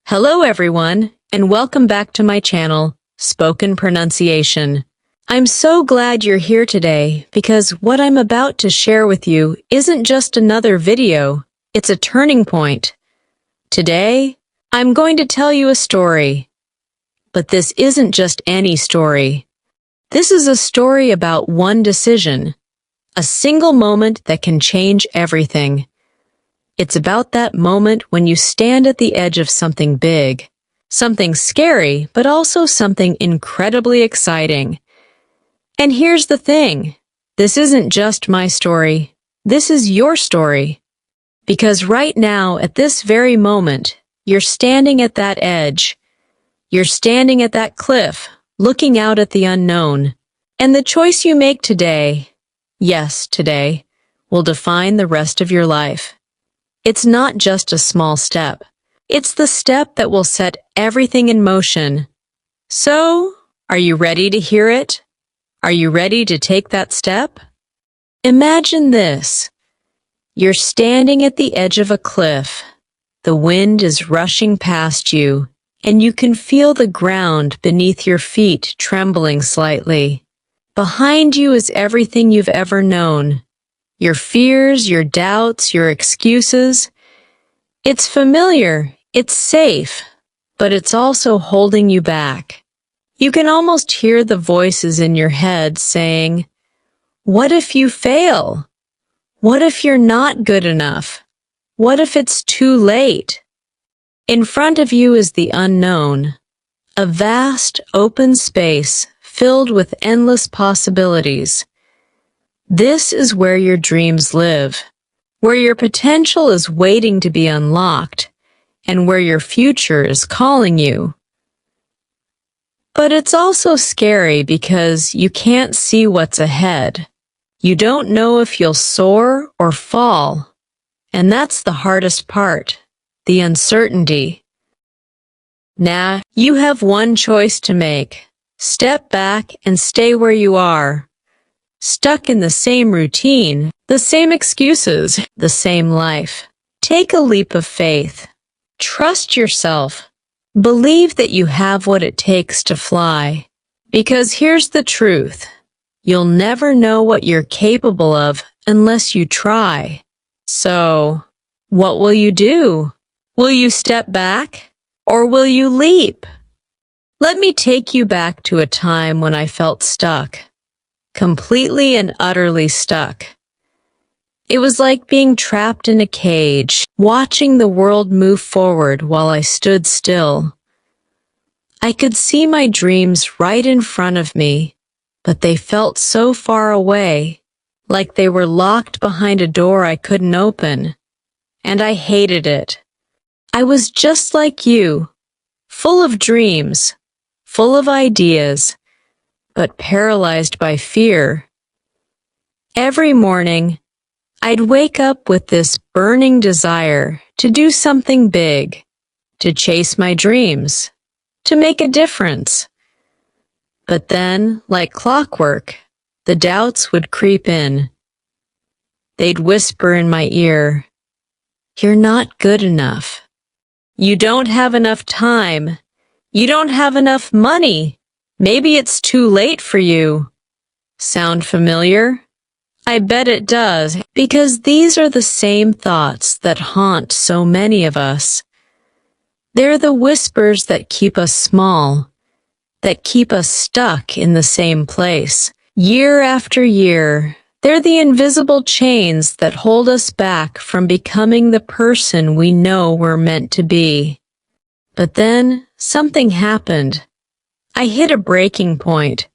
Hello everyone, and welcome back to my channel, Spoken Pronunciation. I'm so glad you're here today because what I'm about to share with you isn't just another video, it's a turning point. Today, I'm going to tell you a story. But this isn't just any story. This is a story about one decision, a single moment that can change everything. It's about that moment when you stand at the edge of something big, something scary, but also something incredibly exciting. And here's the thing, this isn't just my story, this is your story. Because right now, at this very moment, you're standing at that edge. You're standing at that cliff, looking out at the unknown. And the choice you make today, yes, today, will define the rest of your life. It's not just a small step. It's the step that will set everything in motion. So, are you ready to hear it? Are you ready to take that step? Imagine this. You're standing at the edge of a cliff. The wind is rushing past you, and you can feel the ground beneath your feet trembling slightly. Behind you is everything you've ever known. Your fears, your doubts, your excuses. It's familiar, it's safe, but it's also holding you back. You can almost hear the voices in your head saying, "What if you fail? What if you're not good enough? What if it's too late?" In front of you is the unknown, a vast, open space filled with endless possibilities. This is where your dreams live, where your potential is waiting to be unlocked, and where your future is calling you. But it's also scary because you can't see what's ahead. You don't know if you'll soar or fall, and that's the hardest part, the uncertainty. Now, you have one choice to make. Step back and stay where you are. Stuck in the same routine, the same excuses, the same life. Take a leap of faith. Trust yourself. Believe that you have what it takes to fly. Because here's the truth. You'll never know what you're capable of unless you try. So, what will you do? Will you step back? Or will you leap? Let me take you back to a time when I felt stuck. Completely and utterly stuck. It was like being trapped in a cage, watching the world move forward while I stood still. I could see my dreams right in front of me, but they felt so far away, like they were locked behind a door I couldn't open. And I hated it. I was just like you, full of dreams, full of ideas, but paralyzed by fear. Every morning, I'd wake up with this burning desire to do something big, to chase my dreams, to make a difference. But then, like clockwork, the doubts would creep in. They'd whisper in my ear, "You're not good enough. You don't have enough time. You don't have enough money. Maybe it's too late for you." Sound familiar? I bet it does, because these are the same thoughts that haunt so many of us. They're the whispers that keep us small, that keep us stuck in the same place. Year after year, they're the invisible chains that hold us back from becoming the person we know we're meant to be. But then, something happened. I hit a breaking point.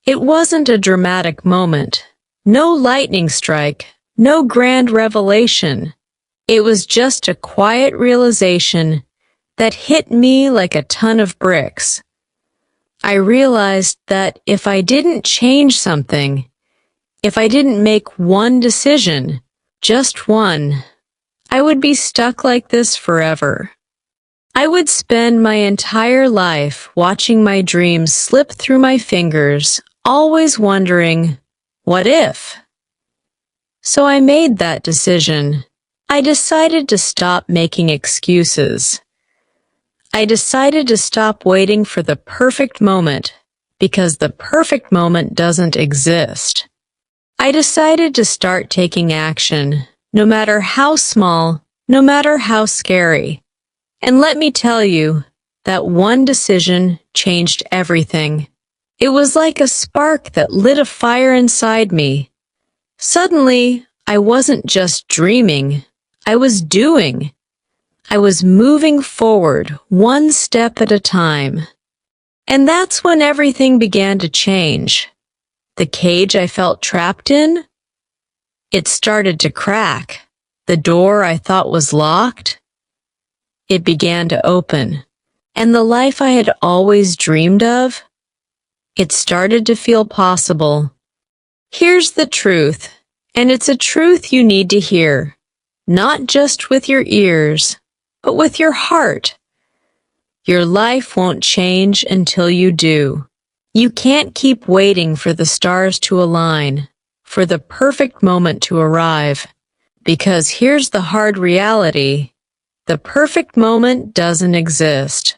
It wasn't a dramatic moment. No lightning strike, no grand revelation. It was just a quiet realization that hit me like a ton of bricks. I realized that if I didn't change something, if I didn't make one decision, just one, I would be stuck like this forever. I would spend my entire life watching my dreams slip through my fingers, always wondering, what if? So I made that decision. I decided to stop making excuses. I decided to stop waiting for the perfect moment, because the perfect moment doesn't exist. I decided to start taking action, no matter how small, no matter how scary. And let me tell you, that one decision changed everything. It was like a spark that lit a fire inside me. Suddenly, I wasn't just dreaming, I was doing. I was moving forward, one step at a time. And that's when everything began to change. The cage I felt trapped in, it started to crack. The door I thought was locked, it began to open. And the life I had always dreamed of, it started to feel possible. Here's the truth, and it's a truth you need to hear, not just with your ears, but with your heart. Your life won't change until you do. You can't keep waiting for the stars to align, for the perfect moment to arrive. Because here's the hard reality. The perfect moment doesn't exist.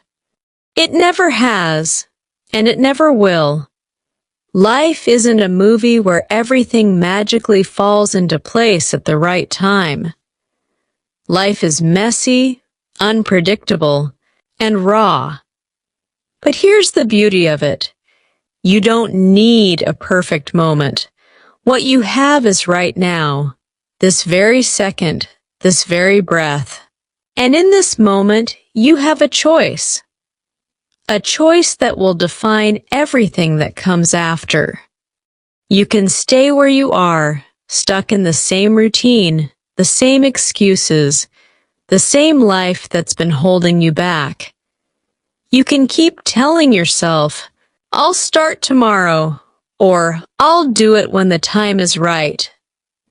It never has, and it never will. Life isn't a movie where everything magically falls into place at the right time. Life is messy, unpredictable, and raw. But here's the beauty of it. You don't need a perfect moment. What you have is right now, this very second, this very breath. And in this moment, you have a choice. A choice that will define everything that comes after. You can stay where you are, stuck in the same routine, the same excuses, the same life that's been holding you back. You can keep telling yourself, I'll start tomorrow, or I'll do it when the time is right.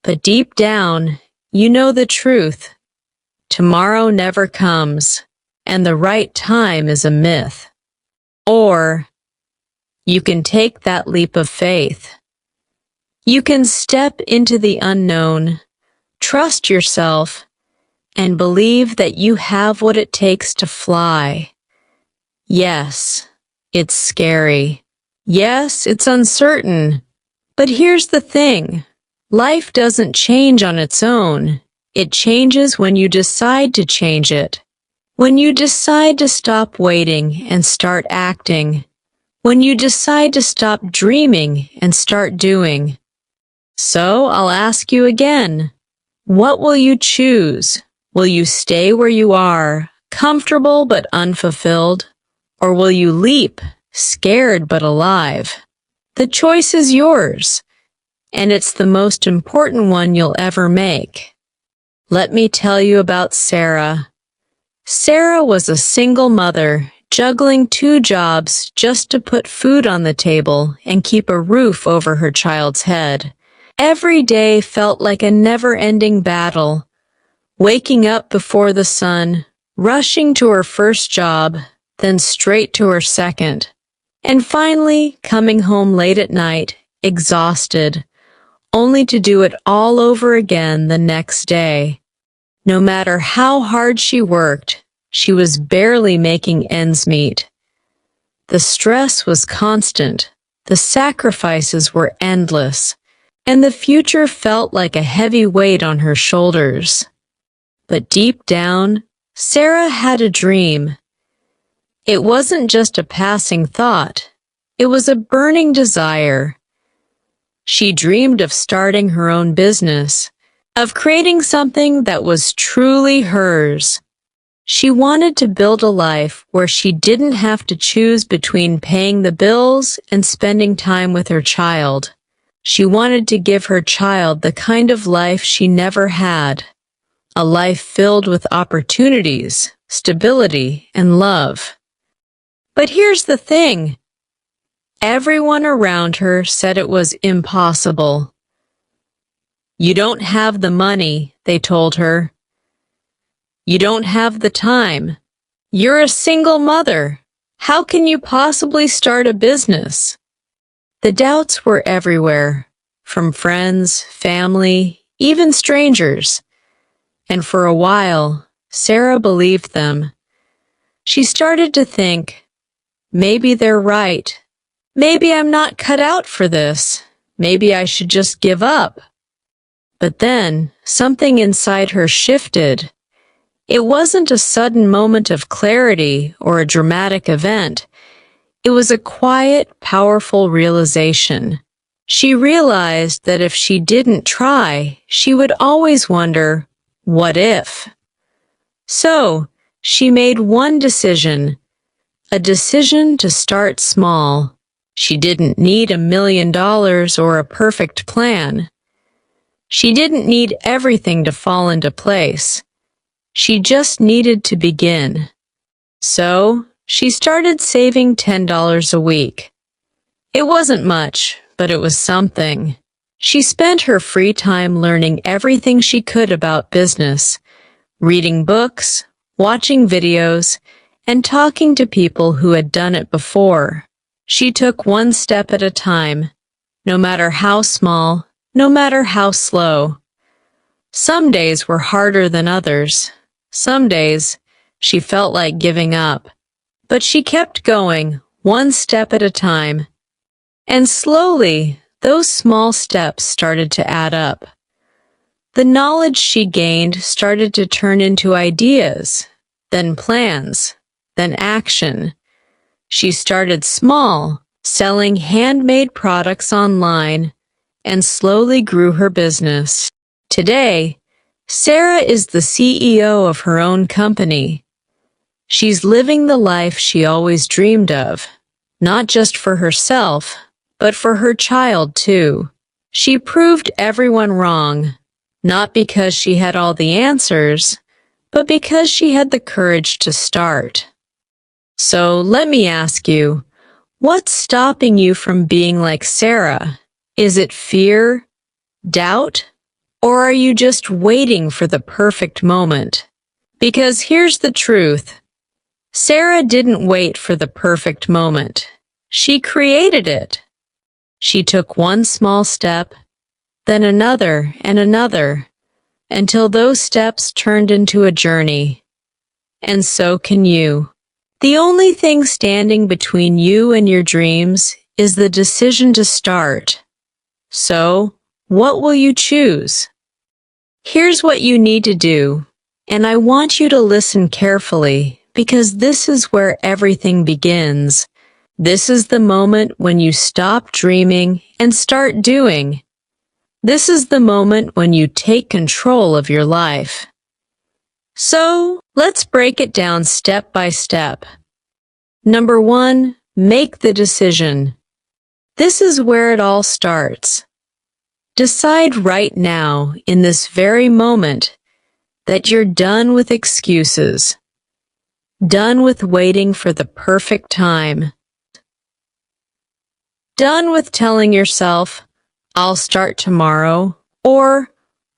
But deep down, you know the truth. Tomorrow never comes, and the right time is a myth. Or you can take that leap of faith. You can step into the unknown, trust yourself, and believe that you have what it takes to fly. Yes, it's scary. Yes, it's uncertain. But here's the thing. Life doesn't change on its own. It changes when you decide to change it. When you decide to stop waiting and start acting. When you decide to stop dreaming and start doing. So I'll ask you again, what will you choose? Will you stay where you are, comfortable but unfulfilled? Or will you leap, scared but alive? The choice is yours, and it's the most important one you'll ever make. Let me tell you about Sarah. Sarah was a single mother, juggling 2 jobs just to put food on the table and keep a roof over her child's head. Every day felt like a never-ending battle. Waking up before the sun, rushing to her first job, then straight to her second, and finally coming home late at night, exhausted, only to do it all over again the next day. No matter how hard she worked, she was barely making ends meet. The stress was constant, the sacrifices were endless, and the future felt like a heavy weight on her shoulders. But deep down, Sarah had a dream. It wasn't just a passing thought, it was a burning desire. She dreamed of starting her own business, of creating something that was truly hers. She wanted to build a life where she didn't have to choose between paying the bills and spending time with her child. She wanted to give her child the kind of life she never had, a life filled with opportunities, stability, and love. But here's the thing. Everyone around her said it was impossible. You don't have the money, they told her. You don't have the time. You're a single mother. How can you possibly start a business? The doubts were everywhere, from friends, family, even strangers. And for a while, Sarah believed them. She started to think, maybe they're right. Maybe I'm not cut out for this. Maybe I should just give up. But then, something inside her shifted. It wasn't a sudden moment of clarity or a dramatic event. It was a quiet, powerful realization. She realized that if she didn't try, she would always wonder, what if? So, she made one decision, a decision to start small. She didn't need $1 million or a perfect plan. She didn't need everything to fall into place. She just needed to begin. So, she started saving $10 a week. It wasn't much, but it was something. She spent her free time learning everything she could about business, reading books, watching videos, and talking to people who had done it before. She took one step at a time, no matter how small, no matter how slow. Some days were harder than others. Some days, she felt like giving up. But she kept going, one step at a time. And slowly, those small steps started to add up. The knowledge she gained started to turn into ideas, then plans, then action. She started small, selling handmade products online, and slowly grew her business. Today, Sarah is the CEO of her own company. She's living the life she always dreamed of, not just for herself, but for her child too. She proved everyone wrong, not because she had all the answers, but because she had the courage to start. So let me ask you, what's stopping you from being like Sarah? Is it fear, doubt, or are you just waiting for the perfect moment? Because here's the truth. Sarah didn't wait for the perfect moment. She created it. She took one small step, then another and another, until those steps turned into a journey. And so can you. The only thing standing between you and your dreams is the decision to start. So, what will you choose? Here's what you need to do, and I want you to listen carefully, because this is where everything begins. This is the moment when you stop dreaming and start doing. This is the moment when you take control of your life. So, let's break it down step by step. Number 1, make the decision. This is where it all starts. Decide right now, in this very moment, that you're done with excuses, done with waiting for the perfect time, done with telling yourself, I'll start tomorrow, or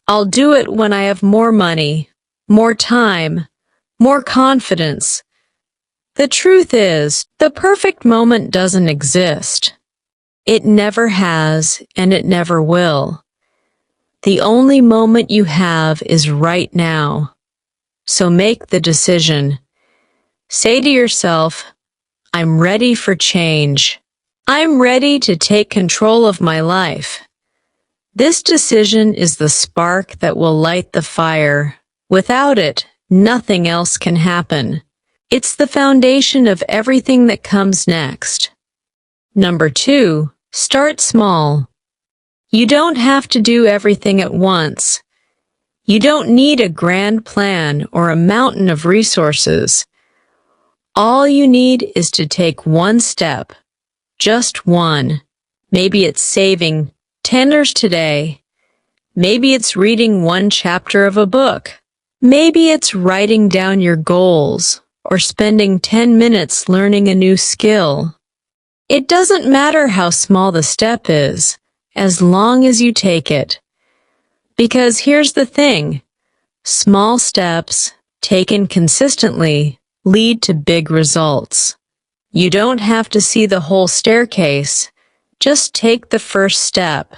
I'll do it when I have more money, more time, more confidence. The truth is, the perfect moment doesn't exist. It never has, and it never will. The only moment you have is right now. So make the decision. Say to yourself, I'm ready for change. I'm ready to take control of my life. This decision is the spark that will light the fire. Without it, nothing else can happen. It's the foundation of everything that comes next. Number 2, start small. You don't have to do everything at once. You don't need a grand plan or a mountain of resources. All you need is to take one step, just one. Maybe it's saving $10 today. Maybe it's reading one chapter of a book. Maybe it's writing down your goals or spending 10 minutes learning a new skill. It doesn't matter how small the step is, as long as you take it. Because here's the thing, small steps, taken consistently, lead to big results. You don't have to see the whole staircase, just take the first step,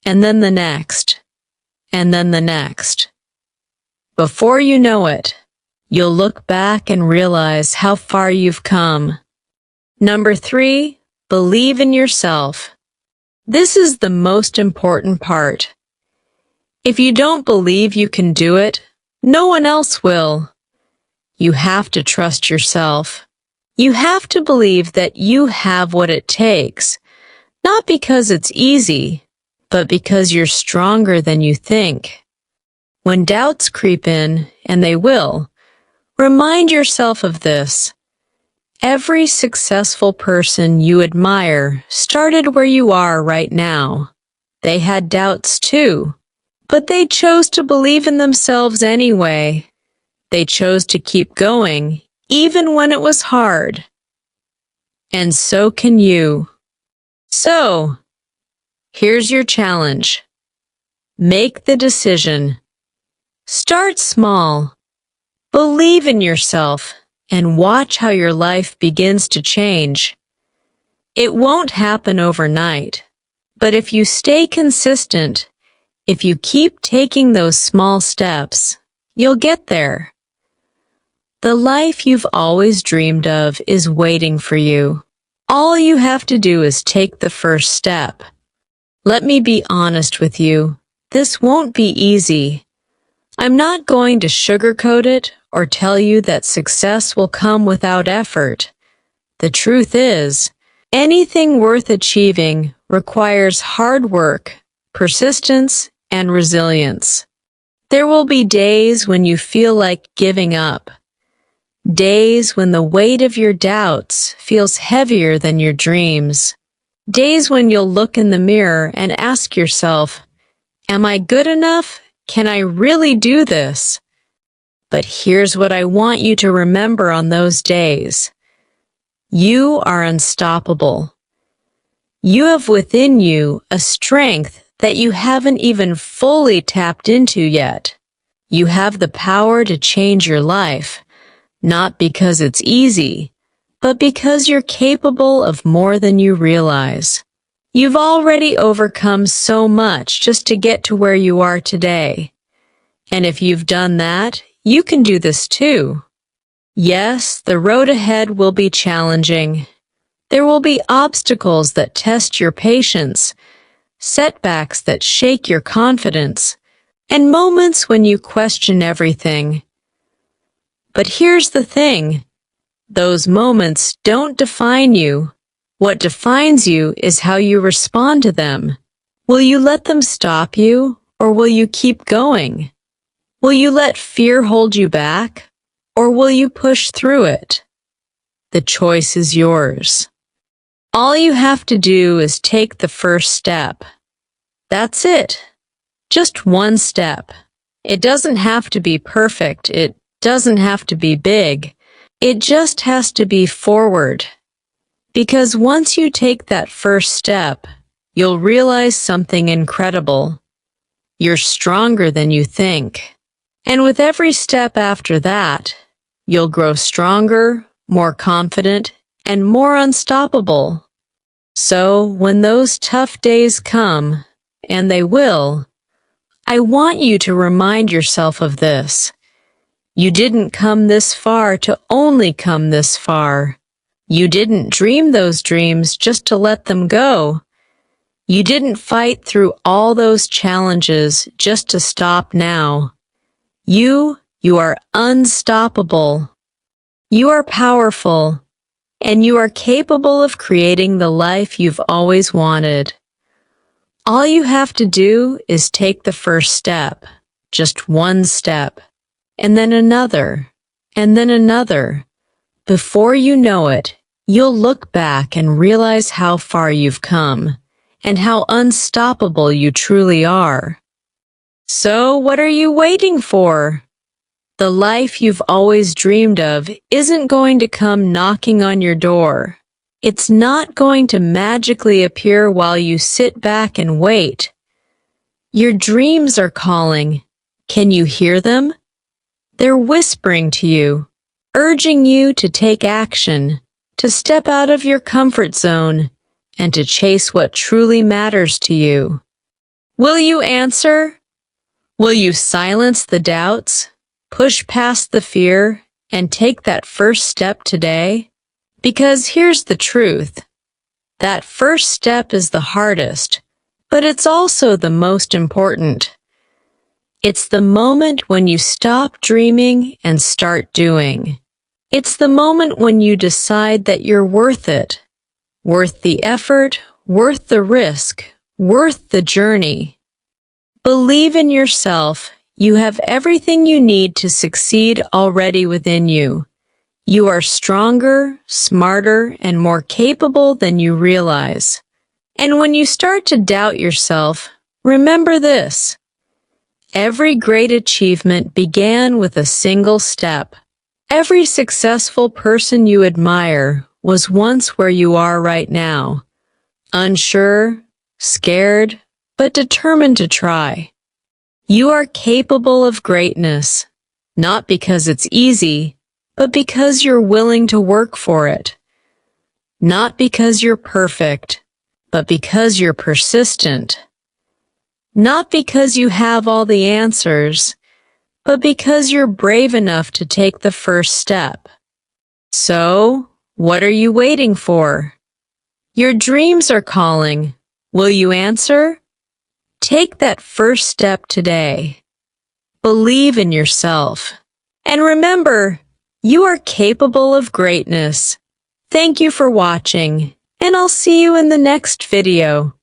and then the next, and then the next. Before you know it, you'll look back and realize how far you've come. Number 3, believe in yourself. This is the most important part. If you don't believe you can do it, no one else will. You have to trust yourself. You have to believe that you have what it takes, not because it's easy, but because you're stronger than you think. When doubts creep in, and they will, remind yourself of this. Every successful person you admire started where you are right now. They had doubts too, but they chose to believe in themselves anyway. They chose to keep going, even when it was hard. And so can you. So, here's your challenge. Make the decision. Start small. Believe in yourself and watch how your life begins to change. It won't happen overnight, but if you stay consistent, if you keep taking those small steps, you'll get there. The life you've always dreamed of is waiting for you. All you have to do is take the first step. Let me be honest with you. This won't be easy. I'm not going to sugarcoat it or tell you that success will come without effort. The truth is, anything worth achieving requires hard work, persistence, and resilience. There will be days when you feel like giving up. Days when the weight of your doubts feels heavier than your dreams. Days when you'll look in the mirror and ask yourself, am I good enough? Can I really do this? But here's what I want you to remember on those days. You are unstoppable. You have within you a strength that you haven't even fully tapped into yet. You have the power to change your life, not because it's easy, but because you're capable of more than you realize. You've already overcome so much just to get to where you are today. And if you've done that, you can do this too. Yes, the road ahead will be challenging. There will be obstacles that test your patience, setbacks that shake your confidence, and moments when you question everything. But here's the thing. Those moments don't define you. What defines you is how you respond to them. Will you let them stop you, or will you keep going? Will you let fear hold you back, or will you push through it? The choice is yours. All you have to do is take the first step. That's it. Just one step. It doesn't have to be perfect. It doesn't have to be big. It just has to be forward. Because once you take that first step, you'll realize something incredible. You're stronger than you think. And with every step after that, you'll grow stronger, more confident, and more unstoppable. So when those tough days come, and they will, I want you to remind yourself of this. You didn't come this far to only come this far. You didn't dream those dreams just to let them go. You didn't fight through all those challenges just to stop now. You are unstoppable. You are powerful, and you are capable of creating the life you've always wanted. All you have to do is take the first step, just one step, and then another, and then another. Before you know it, you'll look back and realize how far you've come, and how unstoppable you truly are. So what are you waiting for? The life you've always dreamed of isn't going to come knocking on your door. It's not going to magically appear while you sit back and wait. Your dreams are calling. Can you hear them? They're whispering to you, urging you to take action, to step out of your comfort zone, and to chase what truly matters to you. Will you answer? Will you silence the doubts? push past the fear and take that first step today? Because here's the truth. That first step is the hardest, but it's also the most important. It's the moment when you stop dreaming and start doing. It's the moment when you decide that you're worth it, worth the effort, worth the risk, worth the journey. Believe in yourself. You have everything you need to succeed already within you. You are stronger, smarter, and more capable than you realize. And when you start to doubt yourself, remember this. Every great achievement began with a single step. Every successful person you admire was once where you are right now. Unsure, scared, but determined to try. You are capable of greatness, not because it's easy, but because you're willing to work for it. Not because you're perfect, but because you're persistent. Not because you have all the answers, but because you're brave enough to take the first step. So, what are you waiting for? Your dreams are calling. Will you answer? Take that first step today. Believe in yourself. And remember, you are capable of greatness. Thank you for watching, and I'll see you in the next video.